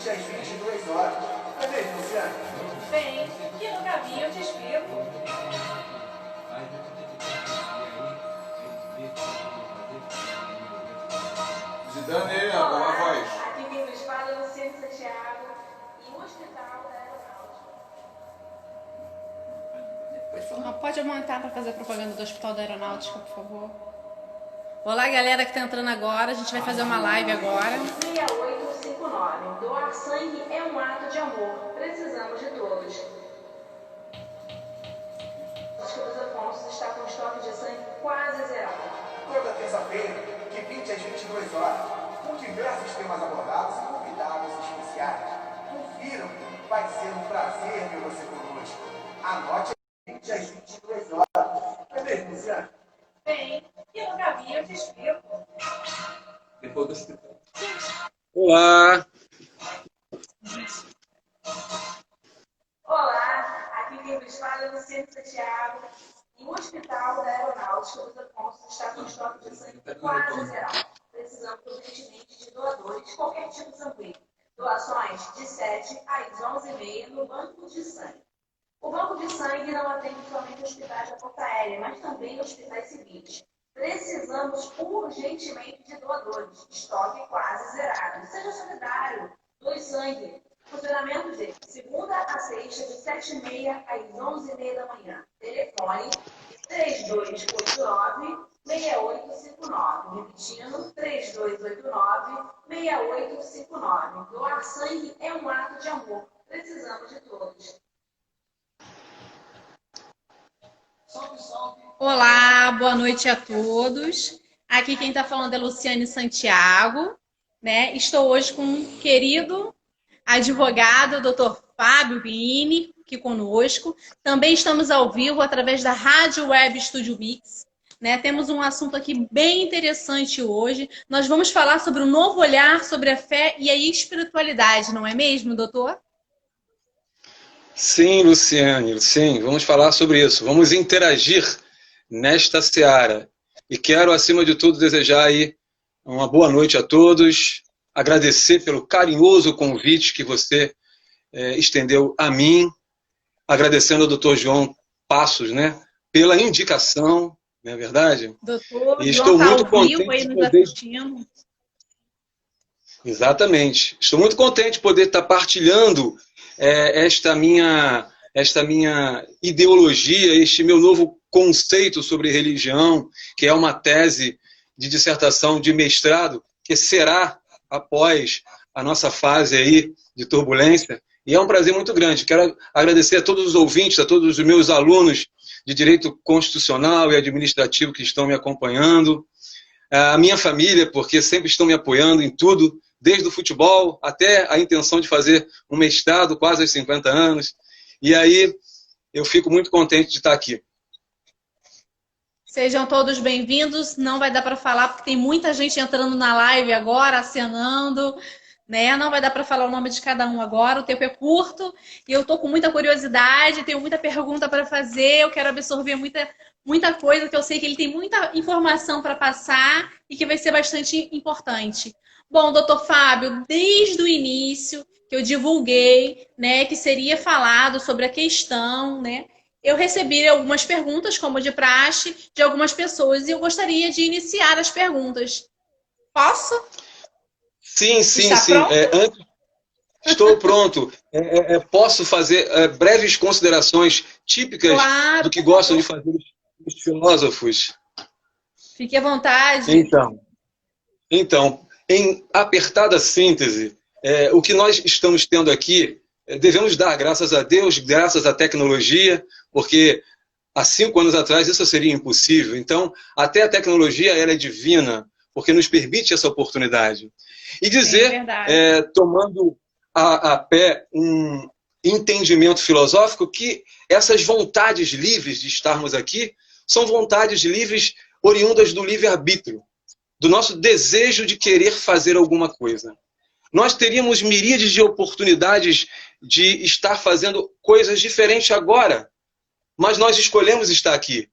limite às 22 horas. Não é mesmo, Luciano? Bem, que no caminho eu te explico. Digitando aí, ó, com a voz. Aqui quem nos fala é Luciane Santiago e o Hospital da Aeronáutica. Pode aumentar para fazer a propaganda do Hospital da Aeronáutica, por favor. Olá, galera que está entrando agora. A gente vai fazer uma live agora. 6859. Doar sangue é um ato de amor. Precisamos de todos. Acho que o dos Afonso está com estoque de sangue quase zerado. Toda terça-feira, de 20 às 22 horas, com diversos temas abordados e convidados especiais. Confiram, vai ser um prazer ver você conosco. Anote às 20 às 22 horas. Não é mesmo, Luciano? Bem, que no caminho eu te explico. Depois do hospital. Olá! Olá, aqui quem nos fala é Luciane Santiago e o Hospital da Aeronáutica dos Afonso está com estoque de sangue quase zerado. Precisamos urgentemente de doadores, qualquer tipo sanguíneo. Doações de 7 às 11h30 no Banco de Sangue. O Banco de Sangue não atende somente hospitais da Força Aérea, mas também hospitais civis. Precisamos urgentemente de doadores. Estoque quase zerado. Seja solidário. Doe sangue. Funcionamento de segunda a sexta, de 7h30 às 11h30 da manhã. Telefone 3289-6859. Repetindo, 3289-6859. Doar sangue é um ato de amor. Precisamos de todos. Olá, boa noite a todos. Aqui quem está falando é Luciane Santiago, né? Estou hoje com um querido advogado, Dr. Fábio Vini, aqui conosco. Também estamos ao vivo através da Rádio Web Studio Mix, né? Temos um assunto aqui bem interessante hoje. Nós vamos falar sobre um novo olhar sobre a fé e a espiritualidade, não é mesmo, doutor? Sim, Luciane, sim, vamos falar sobre isso. Vamos interagir nesta seara. E quero, acima de tudo, desejar aí uma boa noite a todos, agradecer pelo carinhoso convite que você estendeu a mim, agradecendo ao doutor João Passos, né, pela indicação, não é verdade? Doutor, e estou muito contente aí de nos poder... assistindo. Exatamente. Estou muito contente de poder estar partilhando esta minha ideologia, este meu novo conceito sobre religião, que é uma tese de dissertação de mestrado, que será após a nossa fase aí de turbulência. E é um prazer muito grande. Quero agradecer a todos os ouvintes, a todos os meus alunos de Direito Constitucional e Administrativo que estão me acompanhando, a minha família, porque sempre estão me apoiando em tudo, desde o futebol até a intenção de fazer um mestrado quase aos 50 anos. E aí eu fico muito contente de estar aqui. Sejam todos bem-vindos. Não vai dar para falar porque tem muita gente entrando na live agora, acenando, né? Não vai dar para falar o nome de cada um agora. O tempo é curto e eu estou com muita curiosidade, tenho muita pergunta para fazer, eu quero absorver muita coisa, que eu sei que ele tem muita informação para passar e que vai ser bastante importante. Bom, doutor Fábio, desde o início que eu divulguei, né, que seria falado sobre a questão, né, eu recebi algumas perguntas, como de praxe, de algumas pessoas, e eu gostaria de iniciar as perguntas. Posso? Sim. Pronto? Estou pronto. Posso fazer breves considerações típicas do que gostam de fazer os filósofos? Fique à vontade. Então, em apertada síntese, o que nós estamos tendo aqui, devemos dar graças a Deus, graças à tecnologia, porque há 5 anos atrás isso seria impossível. Então, até a tecnologia ela é divina, porque nos permite essa oportunidade. E dizer, tomando a pé um entendimento filosófico, que essas vontades livres de estarmos aqui são vontades livres oriundas do livre-arbítrio, do nosso desejo de querer fazer alguma coisa. Nós teríamos miríades de oportunidades de estar fazendo coisas diferentes agora, mas nós escolhemos estar aqui.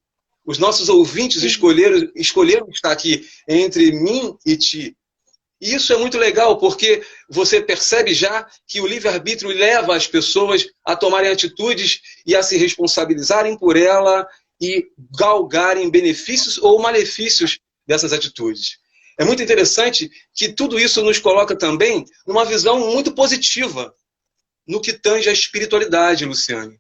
Os nossos ouvintes escolheram estar aqui entre mim e ti. E isso é muito legal, porque você percebe já que o livre-arbítrio leva as pessoas a tomarem atitudes e a se responsabilizarem por ela e galgarem benefícios ou malefícios dessas atitudes. É muito interessante que tudo isso nos coloca também numa visão muito positiva no que tange à espiritualidade, Luciane.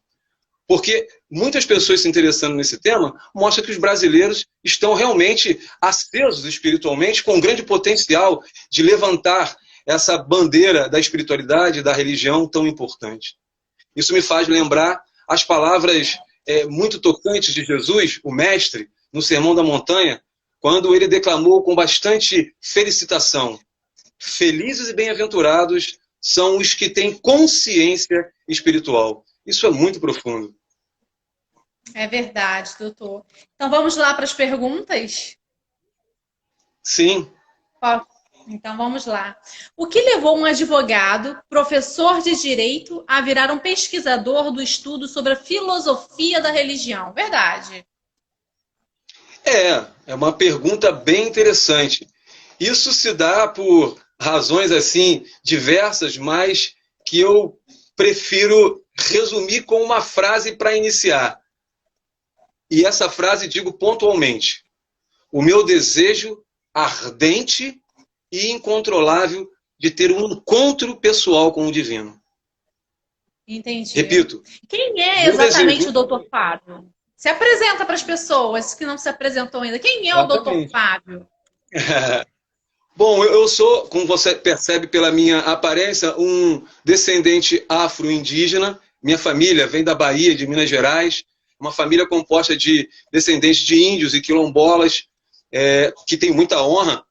Porque muitas pessoas se interessando nesse tema mostram que os brasileiros estão realmente acesos espiritualmente, com um grande potencial de levantar essa bandeira da espiritualidade, da religião tão importante. Isso me faz lembrar as palavras muito tocantes de Jesus, o Mestre, no Sermão da Montanha, quando ele declamou com bastante felicitação: felizes e bem-aventurados são os que têm consciência espiritual. Isso é muito profundo. É verdade, doutor. Então vamos lá para as perguntas? Sim. Então vamos lá. O que levou um advogado, professor de direito, a virar um pesquisador do estudo sobre a filosofia da religião? Verdade. É uma pergunta bem interessante. Isso se dá por razões assim diversas, mas que eu prefiro resumir com uma frase para iniciar. E essa frase digo pontualmente: o meu desejo ardente e incontrolável de ter um encontro pessoal com o divino. Entendi. Repito. Quem é exatamente o doutor Fábio? Se apresenta para as pessoas que não se apresentou ainda. Quem é o doutor Fábio? Bom, eu sou, como você percebe pela minha aparência, um descendente afro-indígena. Minha família vem da Bahia, de Minas Gerais. Uma família composta de descendentes de índios e quilombolas, que tem muita honra.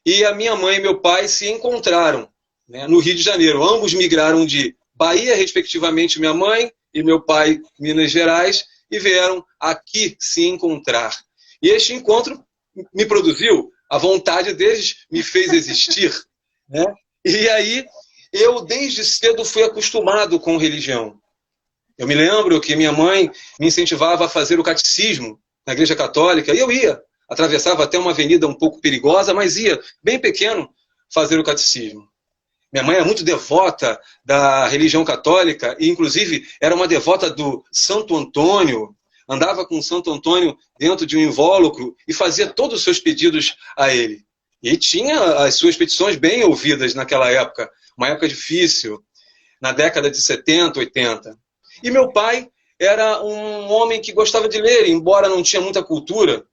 E a minha mãe e meu pai se encontraram, né, no Rio de Janeiro. Ambos migraram de Bahia, respectivamente, minha mãe e meu pai, Minas Gerais, e vieram aqui se encontrar. E este encontro me produziu, a vontade deles me fez existir, né? E aí, eu desde cedo fui acostumado com religião. Eu me lembro que minha mãe me incentivava a fazer o catecismo na Igreja Católica, e eu ia. Atravessava até uma avenida um pouco perigosa, mas ia, bem pequeno, fazer o catecismo. Minha mãe é muito devota da religião católica, e inclusive era uma devota do Santo Antônio. Andava com o Santo Antônio dentro de um invólucro e fazia todos os seus pedidos a ele. E tinha as suas petições bem ouvidas naquela época, uma época difícil, na década de 70, 80. E meu pai era um homem que gostava de ler, embora não tinha muita cultura.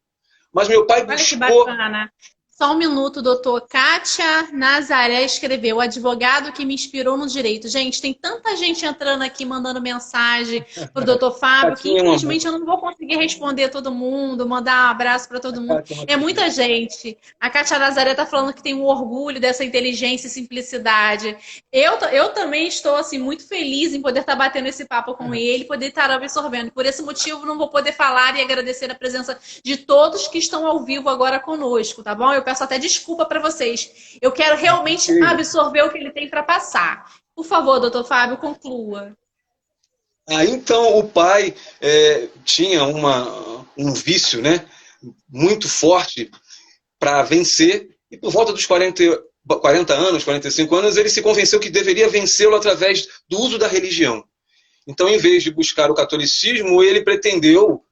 Mas meu pai buscou... Olha que bacana. Só um minuto, doutor. Kátia Nazaré escreveu: o advogado que me inspirou no direito. Gente, tem tanta gente entrando aqui, mandando mensagem pro doutor Fábio, que infelizmente eu não vou conseguir responder todo mundo, mandar um abraço para todo mundo. É muita gente. A Kátia Nazaré tá falando que tem um orgulho dessa inteligência e simplicidade. Eu também estou assim, muito feliz em poder estar batendo esse papo com ele, poder estar absorvendo. Por esse motivo, não vou poder falar e agradecer a presença de todos que estão ao vivo agora conosco, tá bom? Eu peço até desculpa para vocês. Eu quero realmente absorver o que ele tem para passar. Por favor, doutor Fábio, conclua. Então, o pai tinha um vício, né, muito forte para vencer, e por volta dos 40 anos, 45 anos, ele se convenceu que deveria vencê-lo através do uso da religião. Então, em vez de buscar o catolicismo, ele pretendeu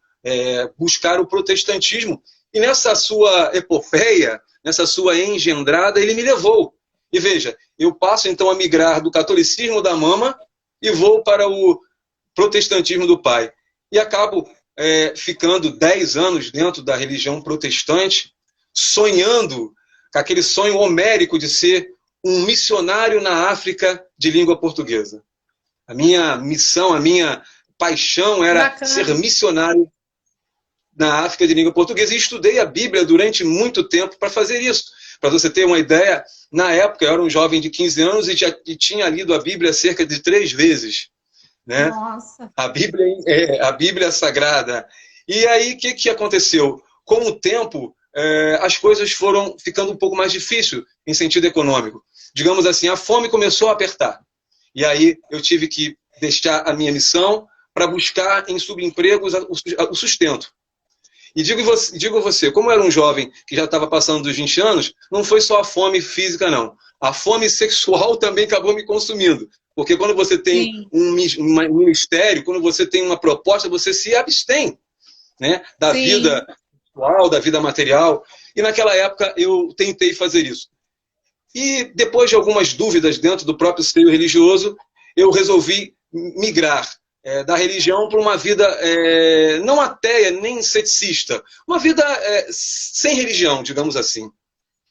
buscar o protestantismo. E nessa sua epopeia, nessa sua engendrada, ele me levou. E veja, eu passo então a migrar do catolicismo da mama e vou para o protestantismo do pai. E acabo ficando 10 anos dentro da religião protestante, sonhando com aquele sonho homérico de ser um missionário na África de língua portuguesa. A minha missão, a minha paixão era ser missionário na África de língua portuguesa, e estudei a Bíblia durante muito tempo para fazer isso. Para você ter uma ideia, na época eu era um jovem de 15 anos e tinha lido a Bíblia cerca de 3 vezes. Né? Nossa. A Bíblia Sagrada. E aí, o que aconteceu? Com o tempo, as coisas foram ficando um pouco mais difíceis em sentido econômico. Digamos assim, a fome começou a apertar. E aí eu tive que deixar a minha missão para buscar em subempregos o sustento. E digo a você, como eu era um jovem que já estava passando dos 20 anos, não foi só a fome física, não. A fome sexual também acabou me consumindo. Porque quando você tem Sim. um ministério, quando você tem uma proposta, você se abstém, né, da Sim. vida sexual, da vida material. E naquela época eu tentei fazer isso. E depois de algumas dúvidas dentro do próprio seio religioso, eu resolvi migrar da religião para uma vida não ateia, nem ceticista. Uma vida sem religião, digamos assim.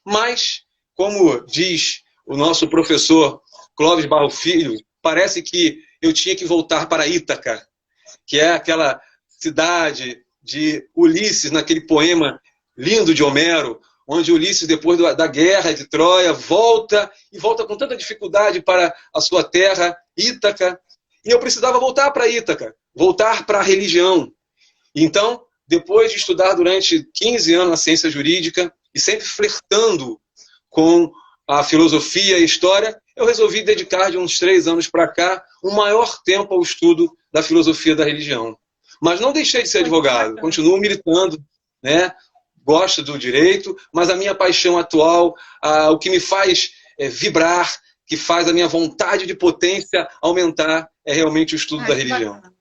Mas, como diz o nosso professor Clóvis Barro Filho, parece que eu tinha que voltar para Ítaca, que é aquela cidade de Ulisses, naquele poema lindo de Homero, onde Ulisses, depois da guerra de Troia, volta com tanta dificuldade para a sua terra, Ítaca, e eu precisava voltar para Ítaca, voltar para a religião. Então, depois de estudar durante 15 anos a ciência jurídica, e sempre flertando com a filosofia e a história, eu resolvi dedicar de uns 3 anos para cá um maior tempo ao estudo da filosofia da religião. Mas não deixei de ser advogado, continuo militando, né? Gosto do direito, mas a minha paixão atual, o que me faz vibrar, que faz a minha vontade de potência aumentar, é realmente o estudo da religião. Bacana.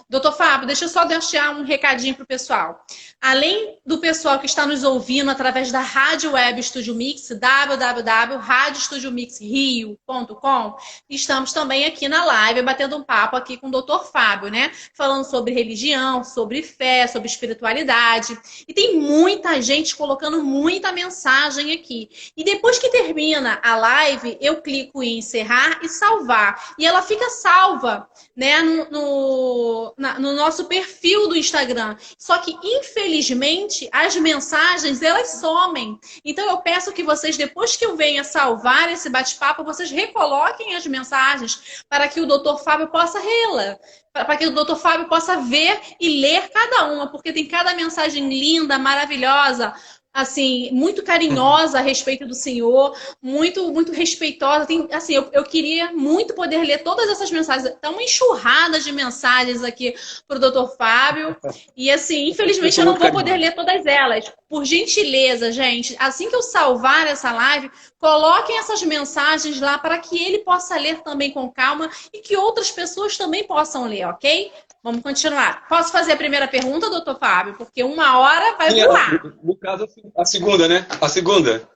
Doutor Fábio, deixa eu só deixar um recadinho para o pessoal. Além do pessoal que está nos ouvindo através da Rádio Web Estúdio Mix, www.radioestudiomixrio.com, estamos também aqui na live, batendo um papo aqui com o doutor Fábio, né? Falando sobre religião, sobre fé, sobre espiritualidade. E tem muita gente colocando muita mensagem aqui. E depois que termina a live, eu clico em encerrar e salvar. E ela fica salva, né, no nosso perfil do Instagram. Só que, infelizmente, as mensagens, elas somem. Então, eu peço que vocês, depois que eu venha salvar esse bate-papo, vocês recoloquem as mensagens para que o doutor Fábio possa rê-la. Para que o doutor Fábio possa ver e ler cada uma, porque tem cada mensagem linda, maravilhosa, assim, muito carinhosa a respeito do Senhor, muito respeitosa. Tem, assim, eu queria muito poder ler todas essas mensagens. Está uma enxurrada de mensagens aqui para o doutor Fábio. E, assim, infelizmente eu não vou poder ler todas elas. Por gentileza, gente, assim que eu salvar essa live, coloquem essas mensagens lá para que ele possa ler também com calma e que outras pessoas também possam ler, ok? Vamos continuar. Posso fazer a primeira pergunta, doutor Fábio? Porque 1 hora vai voar. No caso, a segunda, né? A segunda.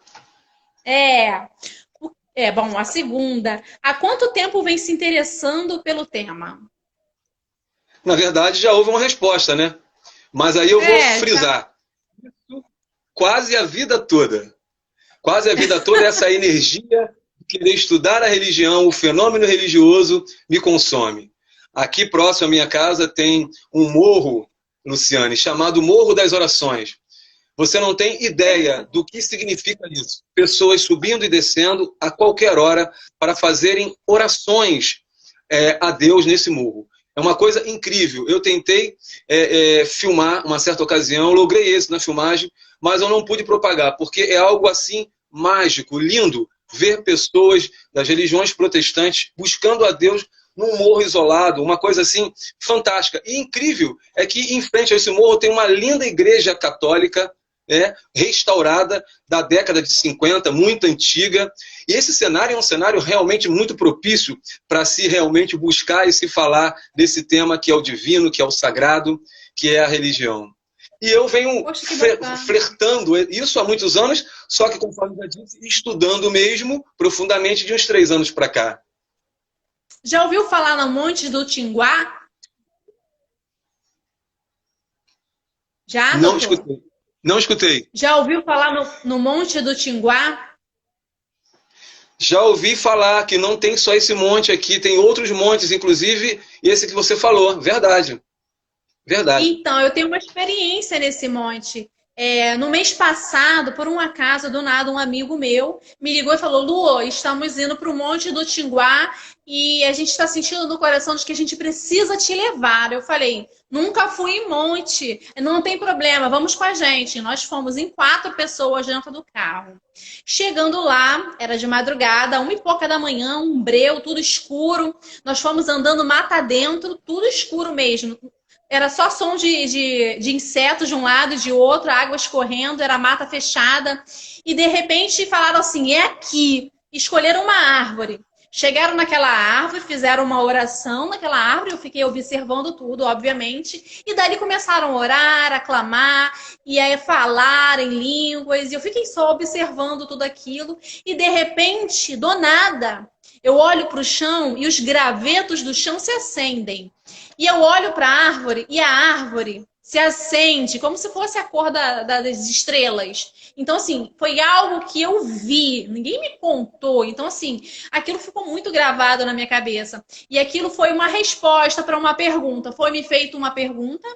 Bom, a segunda. Há quanto tempo vem se interessando pelo tema? Na verdade, já houve uma resposta, né? Mas aí eu vou frisar. Quase a vida toda. Quase a vida toda essa energia de querer estudar a religião, o fenômeno religioso, me consome. Aqui próximo à minha casa tem um morro, Luciane, chamado Morro das Orações. Você não tem ideia do que significa isso. Pessoas subindo e descendo a qualquer hora para fazerem orações a Deus nesse morro. É uma coisa incrível. Eu tentei filmar uma certa ocasião, logrei êxito na filmagem, mas eu não pude propagar, porque é algo assim mágico, lindo, ver pessoas das religiões protestantes buscando a Deus num morro isolado, uma coisa assim fantástica. E incrível é que em frente a esse morro tem uma linda igreja católica, restaurada da década de 50, muito antiga. E esse cenário é um cenário realmente muito propício para se realmente buscar e se falar desse tema que é o divino, que é o sagrado, que é a religião. E eu venho flertando isso há muitos anos, só que, conforme já disse, estudando mesmo profundamente de uns 3 anos para cá. Já ouviu falar no Monte do Tinguá? Já, não doutor? escutei. Não escutei. Já ouviu falar no Monte do Tinguá? Já ouvi falar que não tem só esse monte aqui, tem outros montes, inclusive esse que você falou. Verdade. Verdade. Então, eu tenho uma experiência nesse monte. No mês passado, por um acaso, do nada, um amigo meu me ligou e falou: Lu, estamos indo para o Monte do Tinguá e a gente está sentindo no coração de que a gente precisa te levar. Eu falei: nunca fui em monte, não tem problema, vamos com a gente. Nós fomos em 4 pessoas dentro do carro. Chegando lá, era de madrugada, 1 e pouca da manhã, um breu, tudo escuro. Nós fomos andando mata dentro, tudo escuro mesmo. era só som de insetos de um lado e de outro, água escorrendo, era mata fechada. E de repente falaram assim, é aqui. Escolheram uma árvore. Chegaram naquela árvore, fizeram uma oração naquela árvore, eu fiquei observando tudo, obviamente, e daí começaram a orar, a clamar, e aí falar em línguas, e eu fiquei só observando tudo aquilo, e de repente, do nada, eu olho para o chão e os gravetos do chão se acendem. E eu olho para a árvore e a árvore se acende, como se fosse a cor das estrelas. Então, assim, foi algo que eu vi, ninguém me contou. Então, assim, aquilo ficou muito gravado na minha cabeça. E aquilo foi uma resposta para uma pergunta. Foi me feita uma pergunta,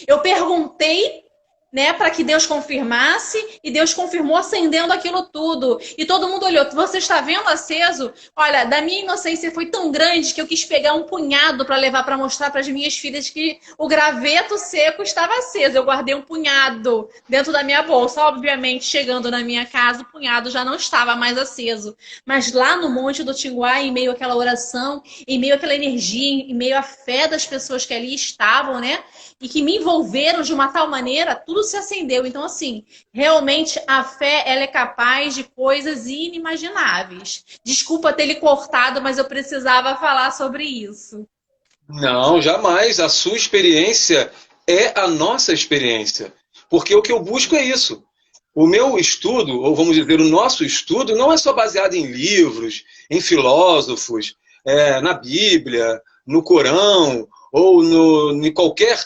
eu perguntei, né, para que Deus confirmasse, e Deus confirmou acendendo aquilo tudo. E todo mundo olhou, você está vendo aceso? Olha, da minha inocência foi tão grande que eu quis pegar um punhado para levar para mostrar para as minhas filhas que o graveto seco estava aceso. Eu guardei um punhado dentro da minha bolsa. Obviamente, chegando na minha casa, o punhado já não estava mais aceso. Mas lá no Monte do Tinguá, em meio àquela oração, em meio àquela energia, em meio à fé das pessoas que ali estavam, né? E que me envolveram de uma tal maneira, tudo se acendeu. Então, assim, realmente a fé, ela é capaz de coisas inimagináveis. Desculpa ter lhe cortado, mas eu precisava falar sobre isso. Não, jamais. A sua experiência é a nossa experiência. Porque o que eu busco é isso. O meu estudo, ou vamos dizer, o nosso estudo, não é só baseado em livros, em filósofos, na Bíblia, no Corão, ou em qualquer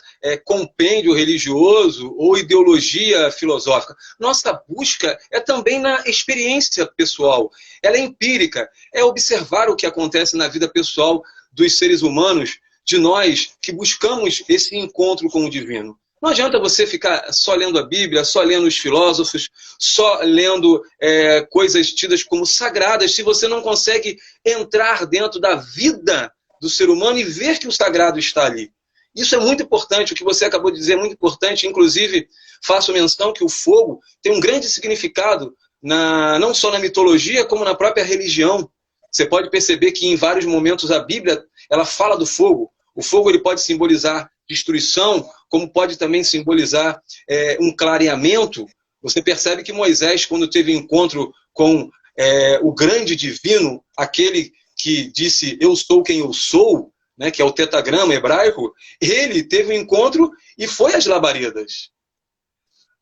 compêndio religioso ou ideologia filosófica. Nossa busca é também na experiência pessoal. Ela é empírica, é observar o que acontece na vida pessoal dos seres humanos, de nós que buscamos esse encontro com o divino. Não adianta você ficar só lendo a Bíblia, só lendo os filósofos, só lendo coisas tidas como sagradas, se você não consegue entrar dentro da vida do ser humano e ver que o sagrado está ali. Isso é muito importante, o que você acabou de dizer é muito importante. Inclusive, faço menção que o fogo tem um grande significado, não só na mitologia, como na própria religião. Você pode perceber que em vários momentos a Bíblia ela fala do fogo. O fogo ele pode simbolizar destruição, como pode também simbolizar um clareamento. Você percebe que Moisés, quando teve encontro com o grande divino, aquele que disse, eu sou quem eu sou, né, que é o tetagrama hebraico, ele teve um encontro e foi às labaredas.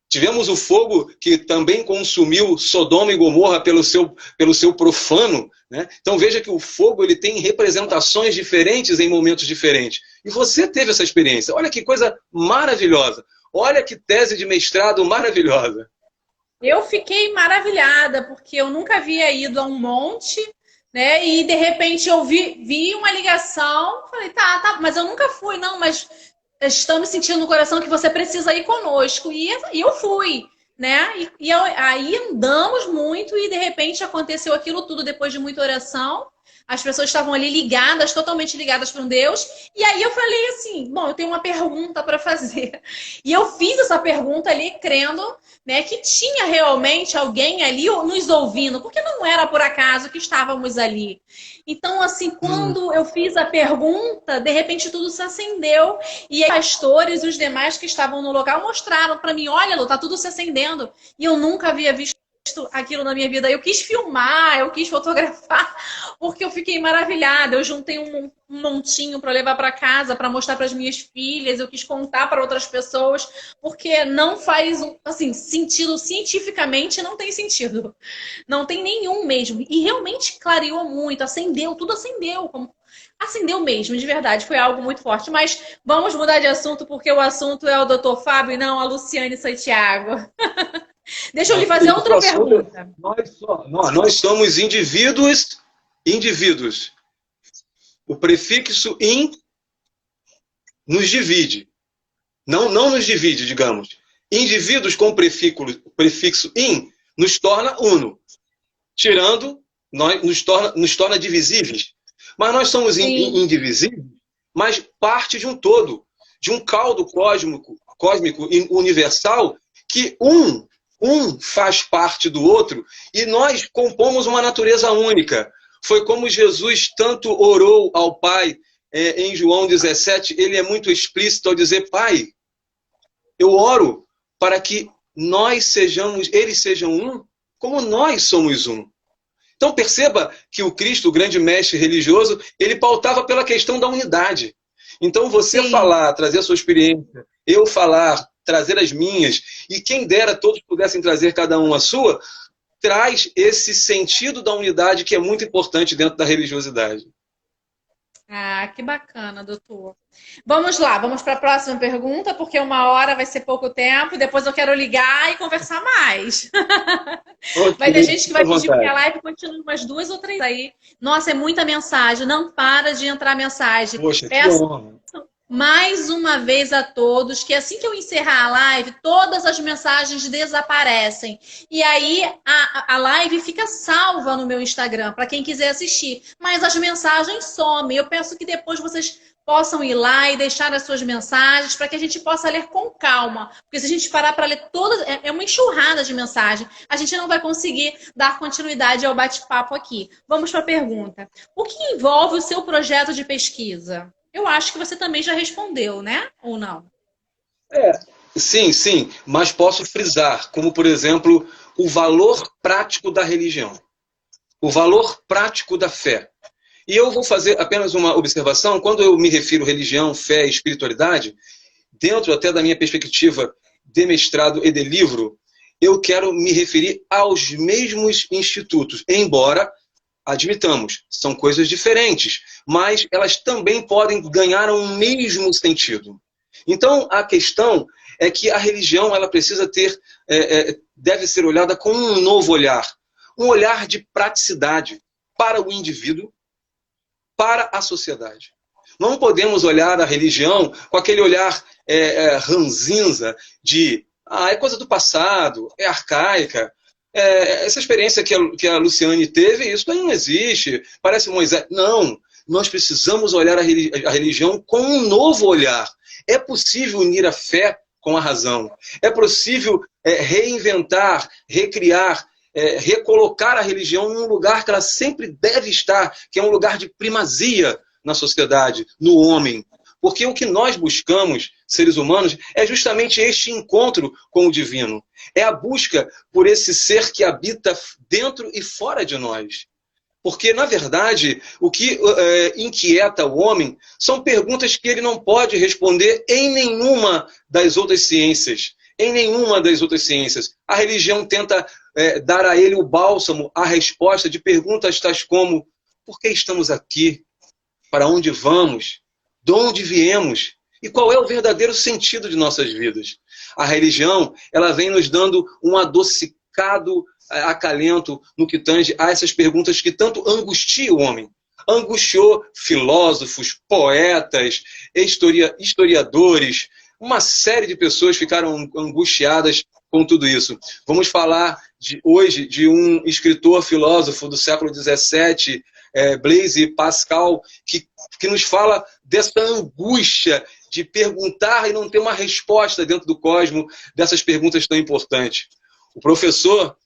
Tivemos o fogo que também consumiu Sodoma e Gomorra pelo seu profano. Né? Então veja que o fogo ele tem representações diferentes em momentos diferentes. E você teve essa experiência. Olha que coisa maravilhosa. Olha que tese de mestrado maravilhosa. Eu fiquei maravilhada, porque eu nunca havia ido a um monte, né? E de repente eu vi uma ligação, falei, tá, mas eu nunca fui, não, mas estamos sentindo no coração que você precisa ir conosco. E eu fui, né? Aí andamos muito e de repente aconteceu aquilo tudo depois de muita oração. As pessoas estavam ali ligadas, totalmente ligadas para um Deus. E aí eu falei assim, bom, eu tenho uma pergunta para fazer. E eu fiz essa pergunta ali crendo, né, que tinha realmente alguém ali nos ouvindo, porque não era por acaso que estávamos ali. Então, assim, quando eu fiz a pergunta, de repente tudo se acendeu. E os pastores e os demais que estavam no local mostraram para mim, olha, Lu, tá tudo se acendendo. E eu nunca havia visto aquilo na minha vida. Eu quis filmar, eu quis fotografar, porque eu fiquei maravilhada. Eu juntei um montinho para levar para casa, para mostrar para as minhas filhas. Eu quis contar para outras pessoas, porque não faz assim sentido cientificamente, não tem sentido. Não tem nenhum mesmo. E realmente clareou muito, acendeu, tudo acendeu. Acendeu mesmo, de verdade, foi algo muito forte. Mas vamos mudar de assunto, porque o assunto é o Dr. Fábio e não a Luciane Santiago. Deixa eu lhe fazer outra pergunta. Nós somos indivíduos. O prefixo in nos divide. Não nos divide, digamos. Indivíduos com prefixo in nos torna uno. Tirando, nos torna divisíveis. Mas nós somos indivisíveis, mas parte de um todo, de um caldo cósmico universal, que um faz parte do outro e nós compomos uma natureza única. Foi como Jesus tanto orou ao Pai em João 17, ele é muito explícito ao dizer: Pai, eu oro para que eles sejam um, como nós somos um. Então perceba que o Cristo, o grande mestre religioso, ele pautava pela questão da unidade. Então você Sim. falar, trazer a sua experiência, eu falar, trazer as minhas, e quem dera todos pudessem trazer cada um a sua, traz esse sentido da unidade que é muito importante dentro da religiosidade. Ah, que bacana, doutor. Vamos lá, vamos para a próxima pergunta, porque 1 hora vai ser pouco tempo, depois eu quero ligar e conversar mais. Vai ter gente que vai pedir que a live continue umas 2 ou 3 aí. Nossa, é muita mensagem, não para de entrar mensagem. Poxa, Peço que honra. mais uma vez a todos que assim que eu encerrar a live, todas as mensagens desaparecem. E aí a live fica salva no meu Instagram, para quem quiser assistir. Mas as mensagens somem. Eu peço que depois vocês possam ir lá e deixar as suas mensagens para que a gente possa ler com calma. Porque se a gente parar para ler todas, é uma enxurrada de mensagem. A gente não vai conseguir dar continuidade ao bate-papo aqui. Vamos para a pergunta. O que envolve o seu projeto de pesquisa? Eu acho que você também já respondeu, né? Ou não? Sim, mas posso frisar, como por exemplo, o valor prático da religião, o valor prático da fé. E eu vou fazer apenas uma observação. Quando eu me refiro a religião, fé e espiritualidade, dentro até da minha perspectiva de mestrado e de livro, eu quero me referir aos mesmos institutos, embora, admitamos, são coisas diferentes, mas elas também podem ganhar um mesmo sentido. Então, a questão é que a religião ela precisa ter, deve ser olhada com um novo olhar, um olhar de praticidade para o indivíduo, para a sociedade. Não podemos olhar a religião com aquele olhar ranzinza de é coisa do passado, é arcaica. Essa experiência que a Luciane teve, isso não existe, parece Moisés. Não, nós precisamos olhar a religião com um novo olhar. É possível unir a fé com a razão. É possível reinventar, recriar, recolocar a religião num lugar que ela sempre deve estar, que é um lugar de primazia na sociedade, no homem. Porque o que nós buscamos, seres humanos, é justamente este encontro com o divino. É a busca por esse ser que habita dentro e fora de nós. Porque, na verdade, o que inquieta o homem são perguntas que ele não pode responder em nenhuma das outras ciências. Em nenhuma das outras ciências. A religião tenta dar a ele o bálsamo, a resposta de perguntas tais como: por que estamos aqui? Para onde vamos? De onde viemos? E qual é o verdadeiro sentido de nossas vidas? A religião, ela vem nos dando um adocicado acalento no que tange a essas perguntas que tanto angustiam o homem. Angustiou filósofos, poetas, historiadores, uma série de pessoas ficaram angustiadas com tudo isso. Vamos falar hoje de um escritor filósofo do século XVII, Blaise Pascal, que nos fala dessa angústia de perguntar e não ter uma resposta dentro do cosmos dessas perguntas tão importantes. O professor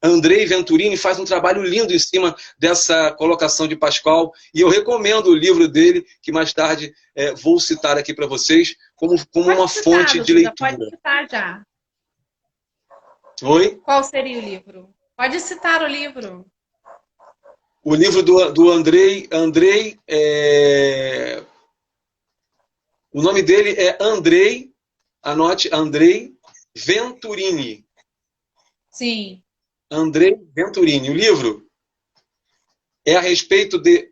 Andrei Venturini faz um trabalho lindo em cima dessa colocação de Pascal, e eu recomendo o livro dele, que mais tarde vou citar aqui para vocês, como uma fonte de leitura. Pode citar já. Oi? Qual seria o livro? Pode citar o livro. O livro do Andrei, o nome dele é Andrei, anote, Andrei Venturini. Sim. Andrei Venturini. O livro é a respeito de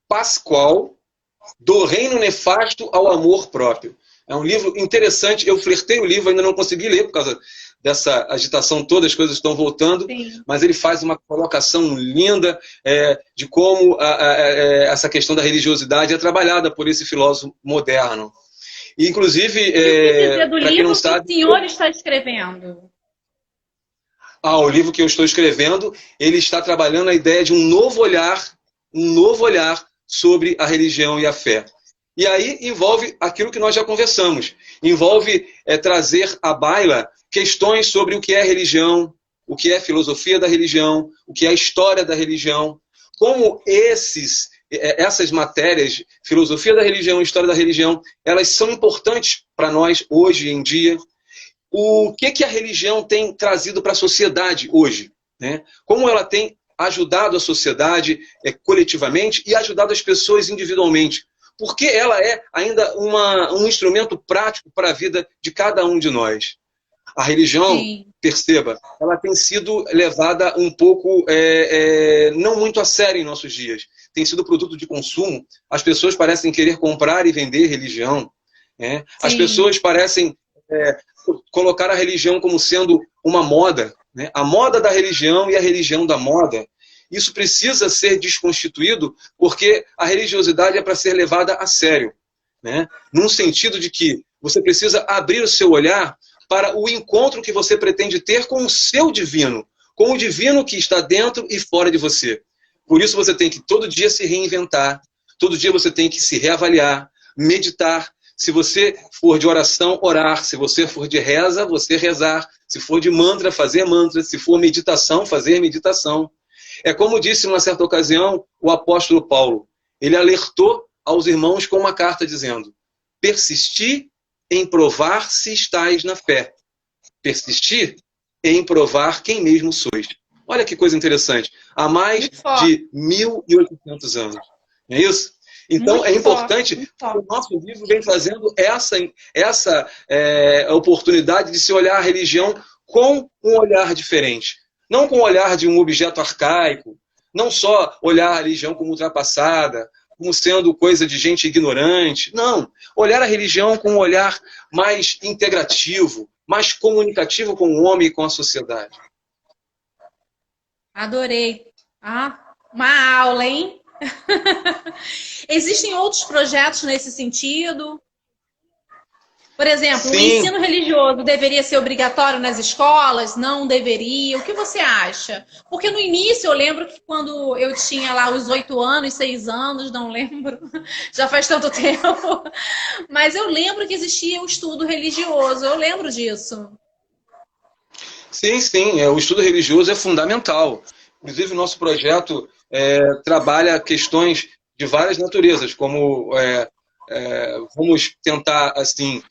Pascal, do reino nefasto ao amor próprio. É um livro interessante. Eu flertei o livro, ainda não consegui ler por causa dessa agitação toda, as coisas estão voltando. Sim. Mas ele faz uma colocação linda de como essa questão da religiosidade é trabalhada por esse filósofo moderno. E, inclusive, para quem não sabe, que o senhor está escrevendo? O livro que eu estou escrevendo, ele está trabalhando a ideia de um novo olhar sobre a religião e a fé. E aí envolve aquilo que nós já conversamos. Envolve trazer à baila questões sobre o que é religião, o que é filosofia da religião, o que é a história da religião, como esses essas matérias, filosofia da religião, história da religião, elas são importantes para nós hoje em dia. O que a religião tem trazido para a sociedade hoje, né? Como ela tem ajudado a sociedade coletivamente e ajudado as pessoas individualmente. Porque ela é ainda um instrumento prático para a vida de cada um de nós. A religião, sim, perceba, ela tem sido levada um pouco, não muito a sério em nossos dias. Tem sido produto de consumo. As pessoas parecem querer comprar e vender religião. Né? As pessoas parecem colocar a religião como sendo uma moda. Né? A moda da religião e a religião da moda. Isso precisa ser desconstituído porque a religiosidade é para ser levada a sério. Né? Num sentido de que você precisa abrir o seu olhar para o encontro que você pretende ter com o seu divino, com o divino que está dentro e fora de você. Por isso você tem que todo dia se reinventar, todo dia você tem que se reavaliar, meditar. Se você for de oração, orar. Se você for de reza, você rezar. Se for de mantra, fazer mantra. Se for meditação, fazer meditação. É como disse em uma certa ocasião o apóstolo Paulo. Ele alertou aos irmãos com uma carta dizendo: persistir em provar se estáis na fé. Persistir em provar quem mesmo sois. Olha que coisa interessante. Há mais de 1.800 anos. Não é isso? Então, muito é importante que o nosso livro vem trazendo essa oportunidade de se olhar a religião com um olhar diferente. Não com o olhar de um objeto arcaico, não só olhar a religião como ultrapassada, como sendo coisa de gente ignorante. Não, olhar a religião com um olhar mais integrativo, mais comunicativo com o homem e com a sociedade. Adorei. Uma aula, hein? Existem outros projetos nesse sentido? Por exemplo, sim, o ensino religioso deveria ser obrigatório nas escolas? Não deveria? O que você acha? Porque no início eu lembro que quando eu tinha lá os 8 anos, 6 anos, não lembro, já faz tanto tempo, mas eu lembro que existia o estudo religioso, eu lembro disso. Sim, sim, o estudo religioso é fundamental. Inclusive o nosso projeto trabalha questões de várias naturezas, como vamos tentar, assim,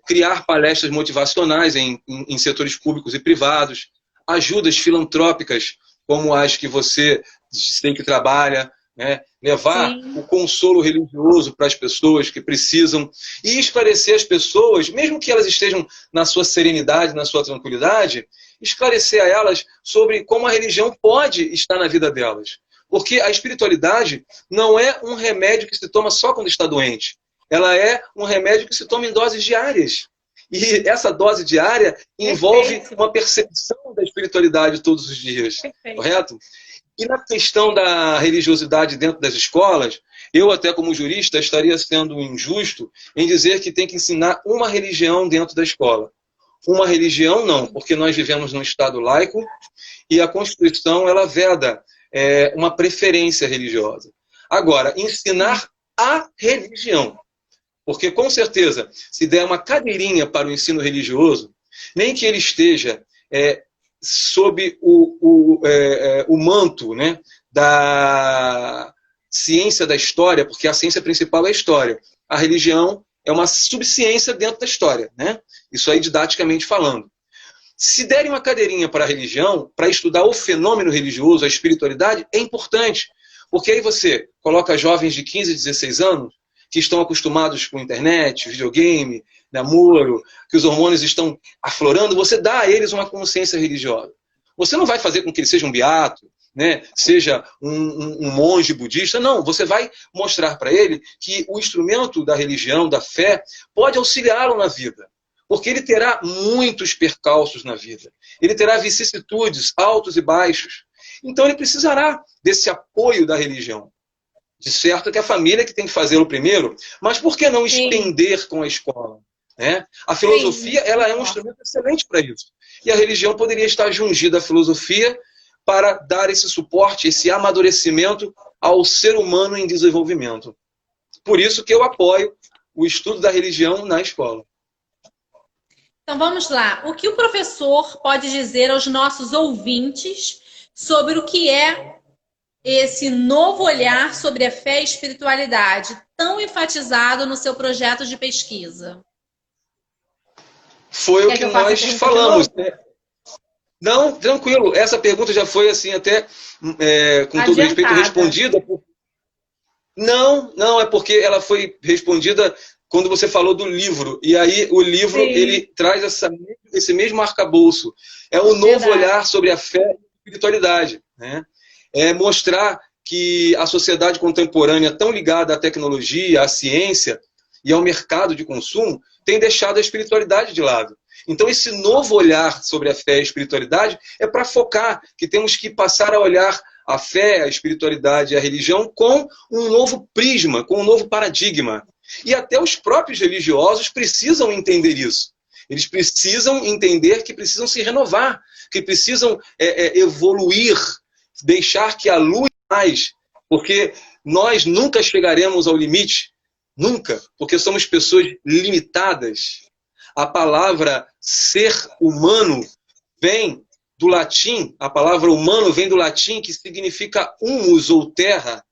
criar palestras motivacionais em setores públicos e privados, ajudas filantrópicas, como as que você tem que trabalha, né? Levar o consolo religioso para as pessoas que precisam e esclarecer as pessoas, mesmo que elas estejam na sua serenidade, na sua tranquilidade, esclarecer a elas sobre como a religião pode estar na vida delas. Porque a espiritualidade não é um remédio que se toma só quando está doente. Ela é um remédio que se toma em doses diárias. E essa dose diária envolve uma percepção da espiritualidade todos os dias. Correto? E na questão da religiosidade dentro das escolas, eu até como jurista estaria sendo injusto em dizer que tem que ensinar uma religião dentro da escola. Uma religião não, porque nós vivemos num Estado laico e a Constituição ela veda uma preferência religiosa. Agora, ensinar a religião. Porque, com certeza, se der uma cadeirinha para o ensino religioso, nem que ele esteja sob o manto, né, da ciência da história, porque a ciência principal é a história. A religião é uma subciência dentro da história. Né? Isso aí, didaticamente falando. Se derem uma cadeirinha para a religião, para estudar o fenômeno religioso, a espiritualidade, é importante. Porque aí você coloca jovens de 15, 16 anos, que estão acostumados com internet, videogame, namoro, que os hormônios estão aflorando, você dá a eles uma consciência religiosa. Você não vai fazer com que ele seja um beato, né, seja um monge budista, não. Você vai mostrar para ele que o instrumento da religião, da fé, pode auxiliá-lo na vida. Porque ele terá muitos percalços na vida. Ele terá vicissitudes, altos e baixos. Então ele precisará desse apoio da religião. De certo que a família que tem que fazê-lo primeiro, mas por que não estender com a escola? Né? A filosofia ela é um instrumento excelente para isso. E a religião poderia estar jungida à filosofia para dar esse suporte, esse amadurecimento ao ser humano em desenvolvimento. Por isso que eu apoio o estudo da religião na escola. Então vamos lá. O que o professor pode dizer aos nossos ouvintes sobre o que é esse novo olhar sobre a fé e espiritualidade, tão enfatizado no seu projeto de pesquisa? Foi o Quer que que eu faça a nós pergunta de falamos. novo? Não, tranquilo. Essa pergunta já foi assim até, com todo respeito, Adiantada. respondida. Não, não, é porque ela foi respondida quando você falou do livro. E aí o livro, Sim. ele traz esse mesmo arcabouço. É um novo Verdade. olhar sobre a fé e a espiritualidade, né? É mostrar que a sociedade contemporânea, tão ligada à tecnologia, à ciência e ao mercado de consumo, tem deixado a espiritualidade de lado. Então, esse novo olhar sobre a fé e a espiritualidade é para focar que temos que passar a olhar a fé, a espiritualidade e a religião com um novo prisma, com um novo paradigma. E até os próprios religiosos precisam entender isso. Eles precisam entender que precisam se renovar, que precisam evoluir, deixar que a luz mais, porque nós nunca chegaremos ao limite, nunca, porque somos pessoas limitadas. A palavra ser humano vem do latim, a palavra humano vem do latim, que significa humus ou terra.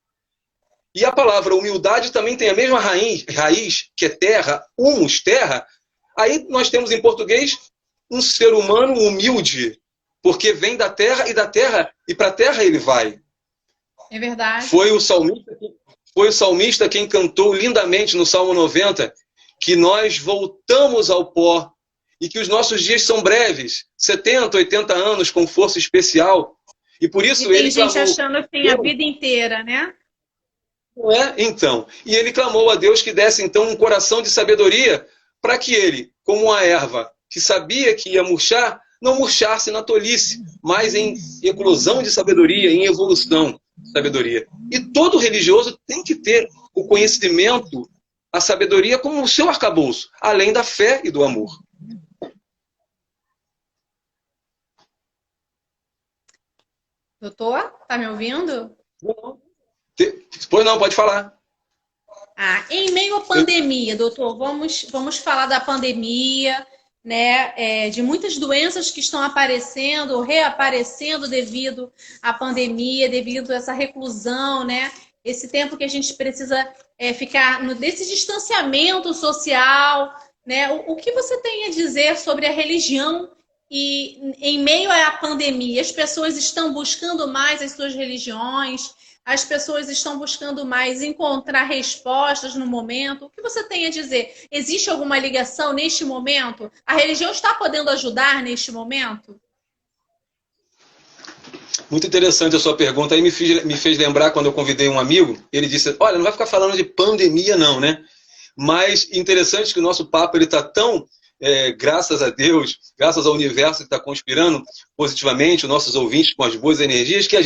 E a palavra humildade também tem a mesma raiz que é terra, humus, terra. Aí nós temos em português um ser humano humilde, porque vem da terra e para a terra ele vai. É verdade. Foi o salmista quem cantou lindamente no Salmo 90 que nós voltamos ao pó e que os nossos dias são breves, 70, 80 anos com força especial. E por isso e ele tem gente clamou, achando que tem a vida inteira, né? Não é? Então. E ele clamou a Deus que desse então um coração de sabedoria para que ele, como a erva que sabia que ia murchar, não murchasse na tolice, mas em eclosão de sabedoria, em evolução de sabedoria. E todo religioso tem que ter o conhecimento, a sabedoria como o seu arcabouço, além da fé e do amor. Doutor, tá me ouvindo? Pois não, pode falar. Em meio à pandemia, doutor, vamos falar da pandemia, né? De muitas doenças que estão aparecendo, reaparecendo devido à pandemia, devido a essa reclusão, né? Esse tempo que a gente precisa ficar desse distanciamento social, né? O que você tem a dizer sobre a religião e em meio à pandemia? As pessoas estão buscando mais as suas religiões? As pessoas estão buscando mais encontrar respostas no momento? O que você tem a dizer? Existe alguma ligação neste momento? A religião está podendo ajudar neste momento? Muito interessante a sua pergunta. Aí me fez lembrar quando eu convidei um amigo, ele disse, olha, não vai ficar falando de pandemia não, né? Mas interessante que o nosso papo está tão, graças a Deus, graças ao universo que está conspirando positivamente, os nossos ouvintes com as boas energias, que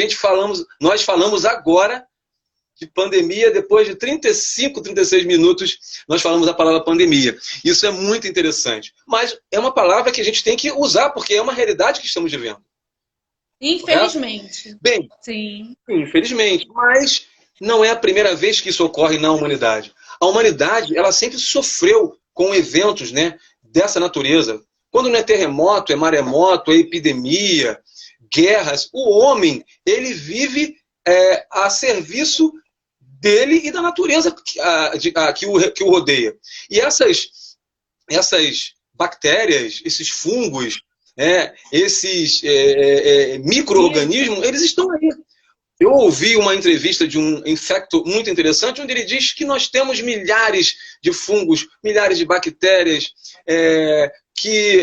nós falamos agora de pandemia, depois de 35, 36 minutos, nós falamos a palavra pandemia. Isso é muito interessante. Mas é uma palavra que a gente tem que usar, porque é uma realidade que estamos vivendo. Infelizmente. Bem, sim. Infelizmente, mas não é a primeira vez que isso ocorre na humanidade. A humanidade, ela sempre sofreu com eventos, né, dessa natureza. Quando não é terremoto, é maremoto, é epidemia, guerras. O homem, ele vive a serviço dele e da natureza que o rodeia. E essas bactérias, esses fungos, esses micro-organismos, eles estão aí. Eu ouvi uma entrevista de um infecto muito interessante, onde ele diz que nós temos milhares de fungos, milhares de bactérias,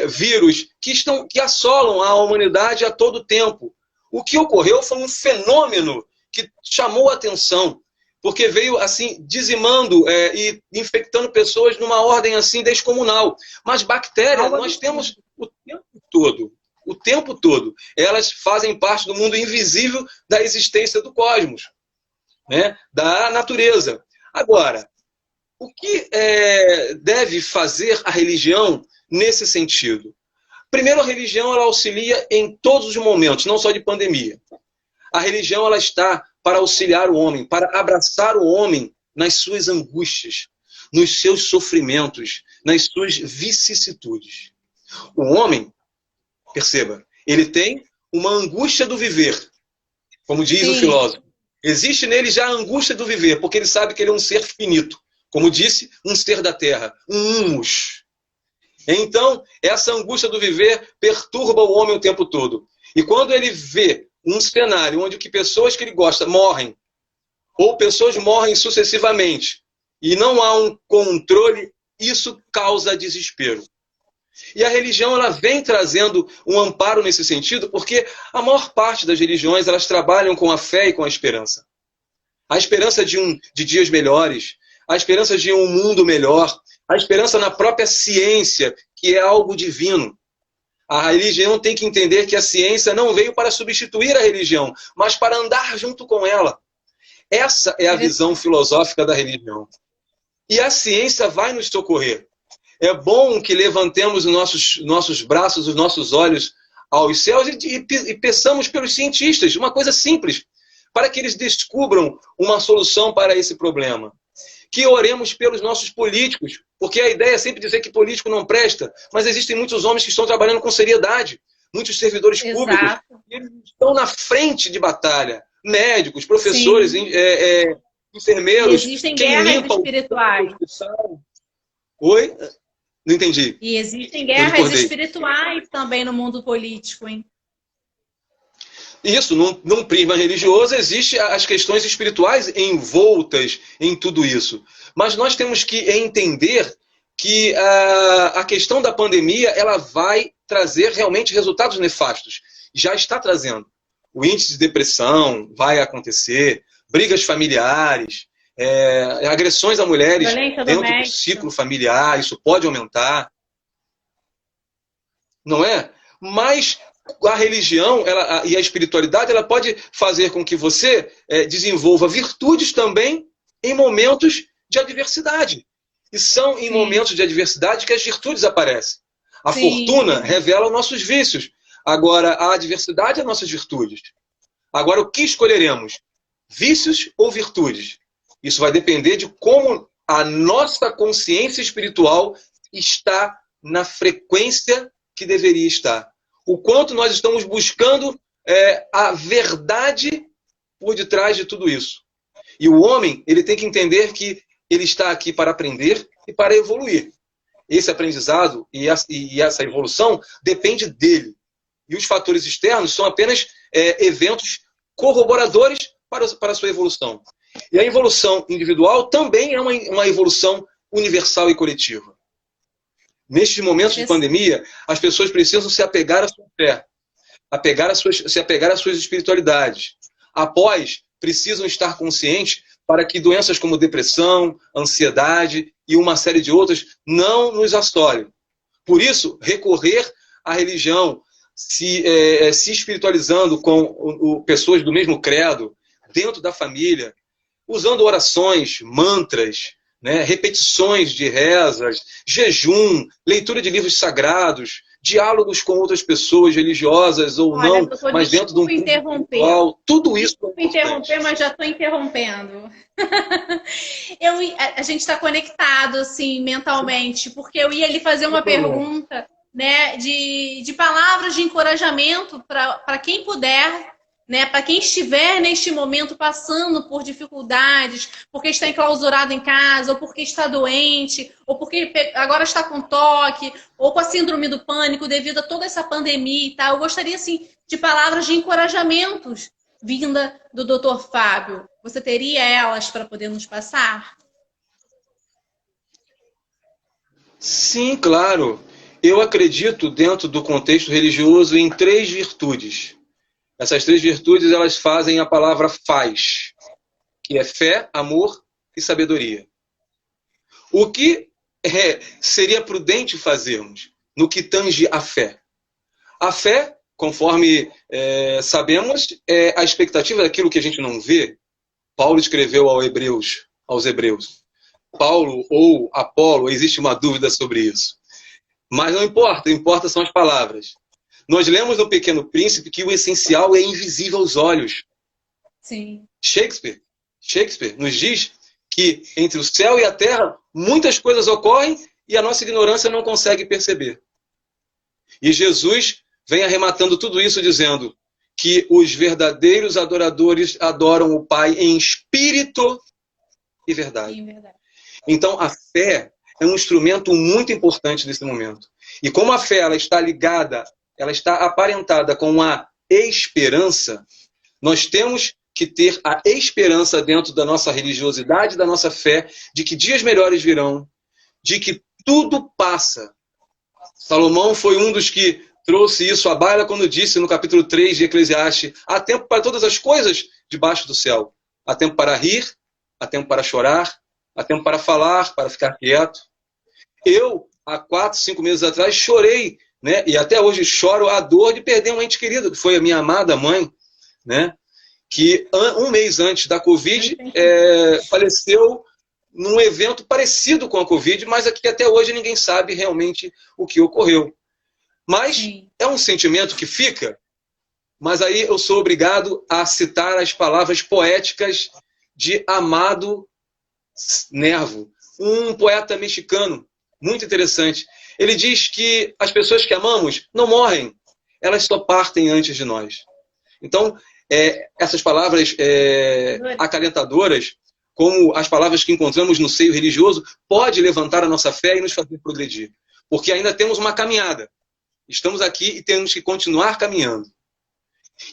vírus, que assolam a humanidade a todo tempo. O que ocorreu foi um fenômeno que chamou a atenção, porque veio assim dizimando e infectando pessoas numa ordem assim descomunal. Mas bactérias nós temos o tempo todo. O tempo todo. Elas fazem parte do mundo invisível da existência do cosmos, né? Da natureza. Agora, o que deve fazer a religião nesse sentido? Primeiro, a religião ela auxilia em todos os momentos, não só de pandemia. A religião ela está para auxiliar o homem, para abraçar o homem nas suas angústias, nos seus sofrimentos, nas suas vicissitudes. O homem, perceba, ele tem uma angústia do viver, como diz o filósofo. Existe nele já a angústia do viver, porque ele sabe que ele é um ser finito. Como disse, um ser da terra, um humus. Então, essa angústia do viver perturba o homem o tempo todo. E quando ele vê um cenário onde que pessoas que ele gosta morrem, ou pessoas morrem sucessivamente, e não há um controle, isso causa desespero. E a religião ela vem trazendo um amparo nesse sentido, porque a maior parte das religiões elas trabalham com a fé e com a esperança. A esperança de dias melhores, a esperança de um mundo melhor, a esperança na própria ciência, que é algo divino. A religião tem que entender que a ciência não veio para substituir a religião, mas para andar junto com ela. Essa é a visão filosófica da religião. E a ciência vai nos socorrer. É bom que levantemos os nossos braços, os nossos olhos aos céus e peçamos pelos cientistas, uma coisa simples, para que eles descubram uma solução para esse problema. Que oremos pelos nossos políticos, porque a ideia é sempre dizer que político não presta, mas existem muitos homens que estão trabalhando com seriedade, muitos servidores públicos, e eles estão na frente de batalha, médicos, professores, enfermeiros, e existem guerras espirituais. Oi? Não entendi. E existem guerras espirituais também no mundo político, hein? Isso, num prisma religioso, existem as questões espirituais envoltas em tudo isso. Mas nós temos que entender que a questão da pandemia ela vai trazer realmente resultados nefastos. Já está trazendo. O índice de depressão vai acontecer, brigas familiares, agressões a mulheres dentro do ciclo familiar, isso pode aumentar. Não é? Mas a religião e a espiritualidade ela pode fazer com que você desenvolva virtudes também em momentos de adversidade. E são em momentos de adversidade que as virtudes aparecem. A fortuna revela nossos vícios. Agora, a adversidade é nossas virtudes. Agora, o que escolheremos? Vícios ou virtudes? Isso vai depender de como a nossa consciência espiritual está na frequência que deveria estar. O quanto nós estamos buscando a verdade por detrás de tudo isso. E o homem ele tem que entender que ele está aqui para aprender e para evoluir. Esse aprendizado e essa evolução depende dele. E os fatores externos são apenas eventos corroboradores para a sua evolução. E a evolução individual também é uma evolução universal e coletiva. Nestes momentos de pandemia, as pessoas precisam se apegar à sua fé, se apegar às suas espiritualidades. Após, precisam estar conscientes para que doenças como depressão, ansiedade e uma série de outras não nos assolem. Por isso, recorrer à religião, se espiritualizando com pessoas do mesmo credo, dentro da família, usando orações, mantras, repetições de rezas, jejum, leitura de livros sagrados, diálogos com outras pessoas religiosas ou não, doutor, mas dentro de um interromper. Tudo isso. Desculpa interromper, mas já estou interrompendo. A gente está conectado assim mentalmente, porque eu ia lhe fazer uma pergunta, de palavras de encorajamento para quem puder. Para quem estiver neste momento passando por dificuldades, porque está enclausurado em casa, ou porque está doente, ou porque agora está com toque, ou com a síndrome do pânico devido a toda essa pandemia e tal. Eu gostaria, assim, de palavras de encorajamentos vinda do Dr. Fábio. Você teria elas para poder nos passar? Sim, claro. Eu acredito, dentro do contexto religioso, em 3 virtudes. Essas 3 virtudes, elas fazem a palavra faz, que é fé, amor e sabedoria. O que seria prudente fazermos no que tange a fé? A fé, conforme sabemos, é a expectativa daquilo que a gente não vê. Paulo escreveu aos Hebreus. Paulo ou Apolo, existe uma dúvida sobre isso. Mas não importa, importa são as palavras. Nós lemos no Pequeno Príncipe que o essencial é invisível aos olhos. Sim. Shakespeare nos diz que entre o céu e a terra muitas coisas ocorrem e a nossa ignorância não consegue perceber. E Jesus vem arrematando tudo isso dizendo que os verdadeiros adoradores adoram o Pai em espírito e verdade. Sim, verdade. Então, a fé é um instrumento muito importante nesse momento. E como a fé ela está ligada, ela está aparentada com a esperança, nós temos que ter a esperança dentro da nossa religiosidade, da nossa fé, de que dias melhores virão, de que tudo passa. Salomão foi um dos que trouxe isso à baila quando disse no capítulo 3 de Eclesiastes: há tempo para todas as coisas debaixo do céu. Há tempo para rir, há tempo para chorar, há tempo para falar, para ficar quieto. Eu, há 4, 5 meses atrás, chorei, né? E até hoje choro a dor de perder um ente querido, que foi a minha amada mãe, né? Que um mês antes da Covid faleceu num evento parecido com a Covid, mas aqui até hoje ninguém sabe realmente o que ocorreu. Mas Sim. é um sentimento que fica, mas aí eu sou obrigado a citar as palavras poéticas de Amado Nervo, um poeta mexicano, muito interessante. Ele diz que as pessoas que amamos não morrem, elas só partem antes de nós. Então, essas palavras acalentadoras, como as palavras que encontramos no seio religioso, pode levantar a nossa fé e nos fazer progredir. Porque ainda temos uma caminhada. Estamos aqui e temos que continuar caminhando.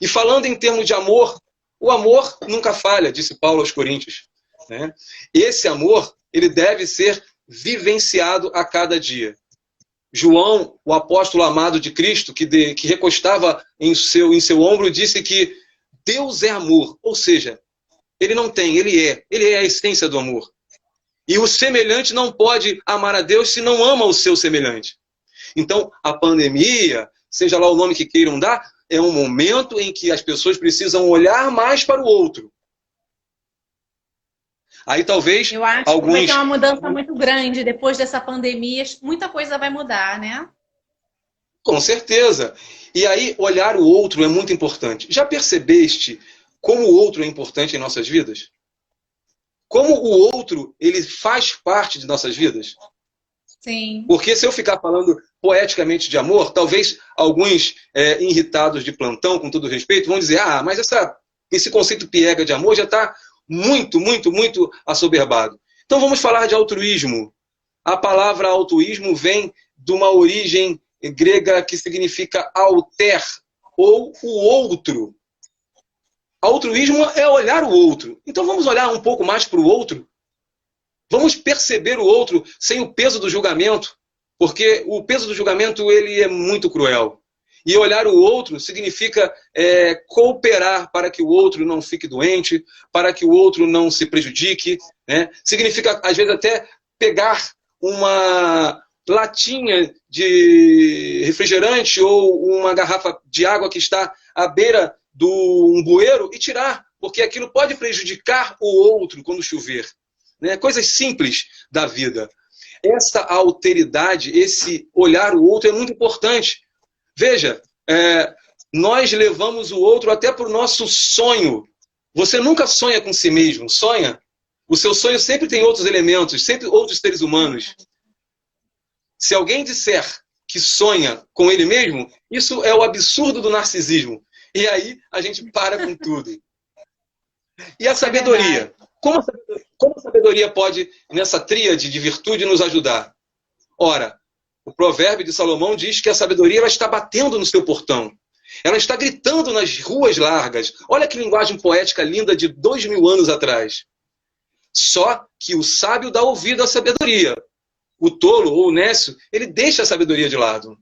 E falando em termos de amor, o amor nunca falha, disse Paulo aos Coríntios, né? Esse amor, ele deve ser vivenciado a cada dia. João, o apóstolo amado de Cristo, que recostava em seu ombro, disse que Deus é amor, ou seja, ele não tem, ele é a essência do amor. E o semelhante não pode amar a Deus se não ama o seu semelhante. Então, a pandemia, seja lá o nome que queiram dar, é um momento em que as pessoas precisam olhar mais para o outro. Aí talvez Eu acho que vai ter uma mudança muito grande depois dessa pandemia, muita coisa vai mudar, né? Com certeza. E aí, olhar o outro é muito importante. Já percebeste como o outro é importante em nossas vidas? Como o outro, ele faz parte de nossas vidas? Sim. Porque se eu ficar falando poeticamente de amor, talvez alguns irritados de plantão, com todo respeito, vão dizer: ah, mas esse conceito piega de amor já está muito, muito, muito assoberbado. Então vamos falar de altruísmo. A palavra altruísmo vem de uma origem grega que significa alter, ou o outro. Altruísmo é olhar o outro. Então vamos olhar um pouco mais para o outro. Vamos perceber o outro sem o peso do julgamento, porque o peso do julgamento ele é muito cruel. E olhar o outro significa cooperar para que o outro não fique doente, para que o outro não se prejudique, né? Significa, às vezes, até pegar uma latinha de refrigerante ou uma garrafa de água que está à beira de um bueiro e tirar, porque aquilo pode prejudicar o outro quando chover. Né? Coisas simples da vida. Essa alteridade, esse olhar o outro é muito importante. Veja, nós levamos o outro até para o nosso sonho. Você nunca sonha com si mesmo, sonha? O seu sonho sempre tem outros elementos, sempre outros seres humanos. Se alguém disser que sonha com ele mesmo, isso é o absurdo do narcisismo. E aí a gente para com tudo. E a sabedoria? Como a sabedoria pode, nessa tríade de virtude, nos ajudar? Ora, o provérbio de Salomão diz que a sabedoria ela está batendo no seu portão. Ela está gritando nas ruas largas. Olha que linguagem poética linda de 2000 anos atrás. Só que o sábio dá ouvido à sabedoria. O tolo ou o nécio, ele deixa a sabedoria de lado.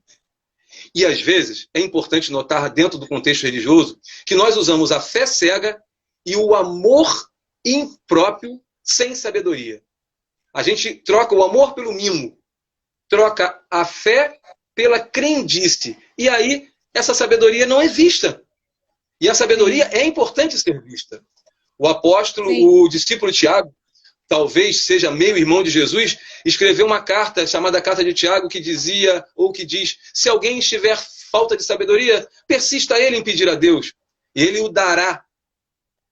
E às vezes é importante notar dentro do contexto religioso que nós usamos a fé cega e o amor impróprio sem sabedoria. A gente troca o amor pelo mimo, troca a fé pela crendice. E aí essa sabedoria não é vista. E a sabedoria é importante ser vista. O apóstolo, o discípulo Tiago, talvez seja meio irmão de Jesus, escreveu uma carta chamada Carta de Tiago que dizia, ou que diz: se alguém estiver falta de sabedoria, persista ele em pedir a Deus, ele o dará.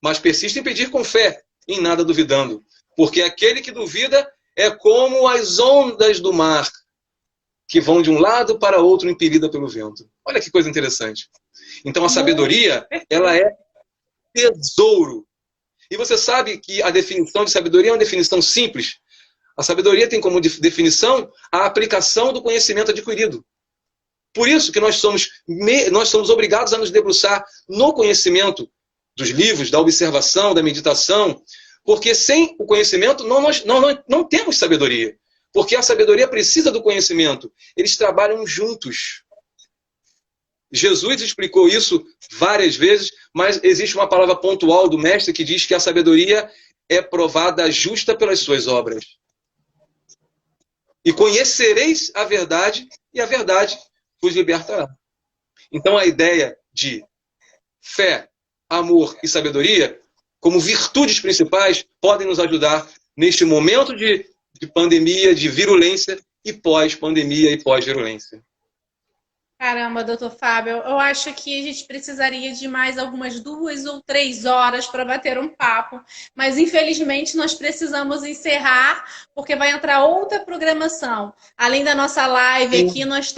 Mas persista em pedir com fé, em nada duvidando. Porque aquele que duvida é como as ondas do mar, que vão de um lado para outro impelida pelo vento. Olha que coisa interessante. Então a sabedoria, ela é tesouro. E você sabe que a definição de sabedoria é uma definição simples. A sabedoria tem como definição a aplicação do conhecimento adquirido. Por isso que nós somos obrigados a nos debruçar no conhecimento dos livros, da observação, da meditação, porque sem o conhecimento nós não temos sabedoria. Porque a sabedoria precisa do conhecimento. Eles trabalham juntos. Jesus explicou isso várias vezes, mas existe uma palavra pontual do mestre que diz que a sabedoria é provada justa pelas suas obras. E conhecereis a verdade, e a verdade vos libertará. Então a ideia de fé, amor e sabedoria, como virtudes principais, podem nos ajudar neste momento de pandemia, de virulência, e pós-pandemia e pós-virulência. Caramba, doutor Fábio, eu acho que a gente precisaria de mais algumas 2 ou 3 horas para bater um papo, mas infelizmente nós precisamos encerrar, porque vai entrar outra programação. Além da nossa live aqui, nós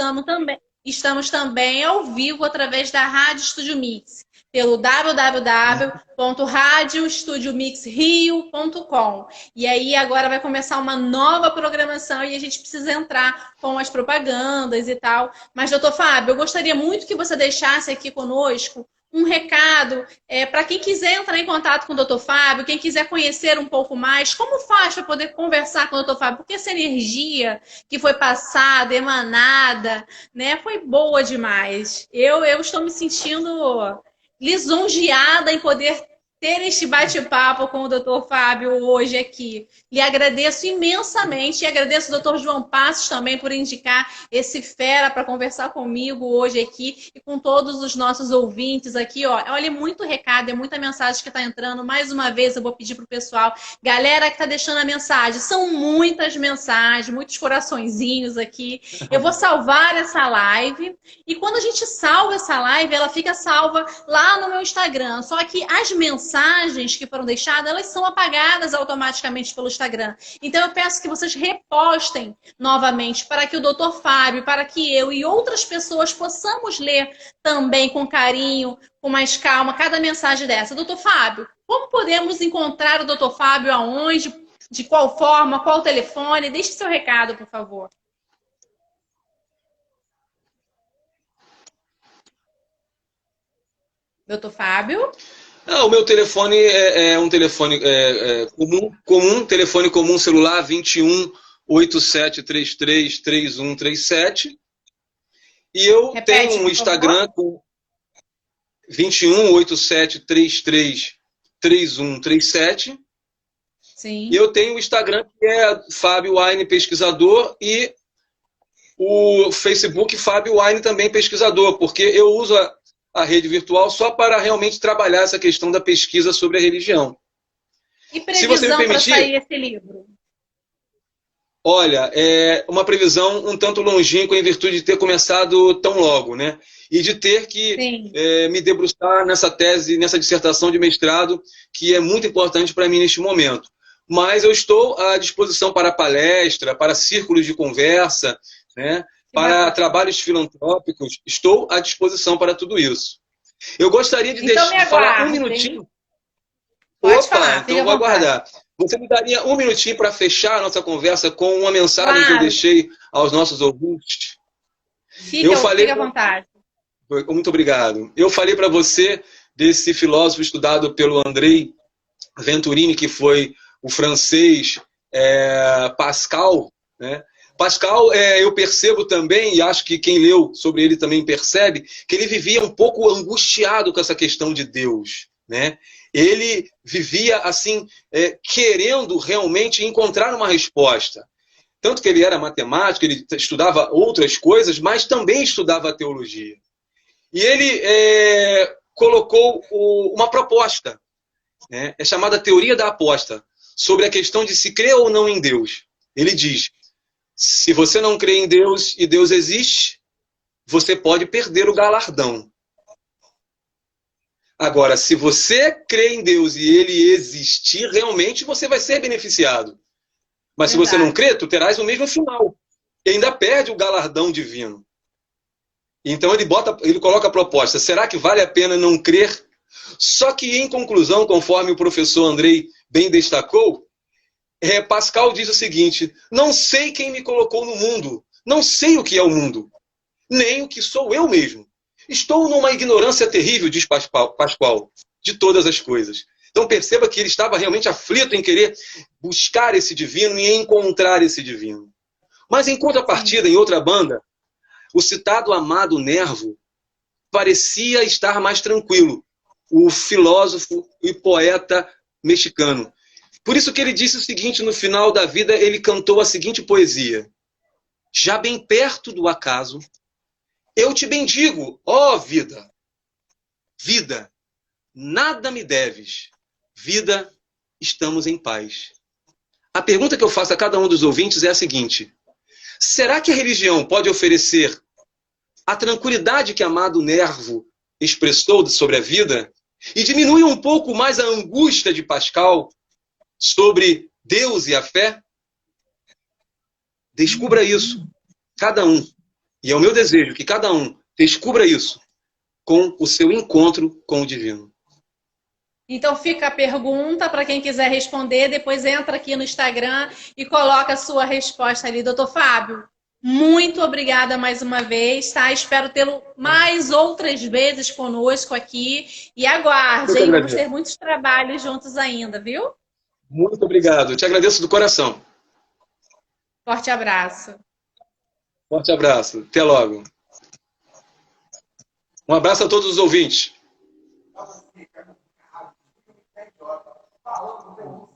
estamos também ao vivo através da Rádio Estúdio Mix, pelo www.radioestudiomixrio.com. E aí agora vai começar uma nova programação e a gente precisa entrar com as propagandas e tal. Mas, doutor Fábio, eu gostaria muito que você deixasse aqui conosco um recado para quem quiser entrar em contato com o doutor Fábio, quem quiser conhecer um pouco mais, como faz para poder conversar com o doutor Fábio? Porque essa energia que foi passada, emanada, né, foi boa demais. Eu estou me sentindo lisonjeada em poder ter este bate-papo com o doutor Fábio hoje aqui. Lhe agradeço imensamente e agradeço ao doutor João Passos também por indicar esse fera para conversar comigo hoje aqui e com todos os nossos ouvintes aqui. Olha, muito recado, é muita mensagem que está entrando. Mais uma vez eu vou pedir para o pessoal, galera que está deixando a mensagem, são muitas mensagens, muitos coraçõezinhos aqui. Eu vou salvar essa live e quando a gente salva essa live, ela fica salva lá no meu Instagram. Só que as mensagens que foram deixadas, elas são apagadas automaticamente pelo Instagram. Então eu peço que vocês repostem novamente para que o doutor Fábio, para que eu e outras pessoas possamos ler também com carinho, com mais calma, cada mensagem dessa. Doutor Fábio, como podemos encontrar o doutor Fábio aonde, de qual forma, qual telefone? Deixe seu recado, por favor. Doutor Fábio? O meu telefone é um telefone comum, telefone comum celular 21 8733 3137. E eu tenho um Instagram com 21 8733 3137. Sim. E eu tenho o Instagram que é Fábio Wine Pesquisador e o Facebook Fábio Wine também Pesquisador, porque eu uso a rede virtual só para realmente trabalhar essa questão da pesquisa sobre a religião. E previsão para sair esse livro? Olha, é uma previsão um tanto longínqua em virtude de ter começado tão logo, né? E de ter que me debruçar nessa tese, nessa dissertação de mestrado, que é muito importante para mim neste momento. Mas eu estou à disposição para palestra, para círculos de conversa, né? Para trabalhos filantrópicos, estou à disposição para tudo isso. Eu gostaria de falar um minutinho. Pode falar, então eu vou aguardar. Você me daria um minutinho para fechar a nossa conversa com uma mensagem que eu deixei aos nossos ouvintes? Fique à vontade. Muito obrigado. Eu falei para você desse filósofo estudado pelo André Venturini, que foi o francês Pascal, né? Pascal, eu percebo também, e acho que quem leu sobre ele também percebe, que ele vivia um pouco angustiado com essa questão de Deus, né? Ele vivia, assim, querendo realmente encontrar uma resposta. Tanto que ele era matemático, ele estudava outras coisas, mas também estudava a teologia. E ele colocou uma proposta, né? É chamada teoria da aposta, sobre a questão de se crer ou não em Deus. Ele diz: se você não crê em Deus e Deus existe, você pode perder o galardão. Agora, se você crê em Deus e Ele existir, realmente você vai ser beneficiado. Mas se você não crê, tu terás o mesmo final. E ainda perde o galardão divino. Então ele coloca a proposta: será que vale a pena não crer? Só que, em conclusão, conforme o professor Andrei bem destacou, Pascal diz o seguinte: não sei quem me colocou no mundo, não sei o que é o mundo, nem o que sou eu mesmo. Estou numa ignorância terrível, diz Pascal, de todas as coisas. Então perceba que ele estava realmente aflito em querer buscar esse divino e encontrar esse divino. Mas em contrapartida, em outra banda, o citado Amado Nervo parecia estar mais tranquilo, o filósofo e poeta mexicano. Por isso que ele disse o seguinte: no final da vida ele cantou a seguinte poesia: já bem perto do acaso, eu te bendigo, ó vida. Vida, nada me deves. Vida, estamos em paz. A pergunta que eu faço a cada um dos ouvintes é a seguinte: será que a religião pode oferecer a tranquilidade que Amado Nervo expressou sobre a vida e diminui um pouco mais a angústia de Pascal sobre Deus e a fé? Descubra isso, cada um. E é o meu desejo que cada um descubra isso com o seu encontro com o divino. Então fica a pergunta para quem quiser responder, depois entra aqui no Instagram e coloca a sua resposta ali. Doutor Fábio, muito obrigada mais uma vez, tá? Espero tê-lo mais outras vezes conosco aqui e aguarde, hein? Vamos ter muitos trabalhos juntos ainda, viu? Muito obrigado, eu te agradeço do coração. Forte abraço. Forte abraço, até logo. Um abraço a todos os ouvintes. Falando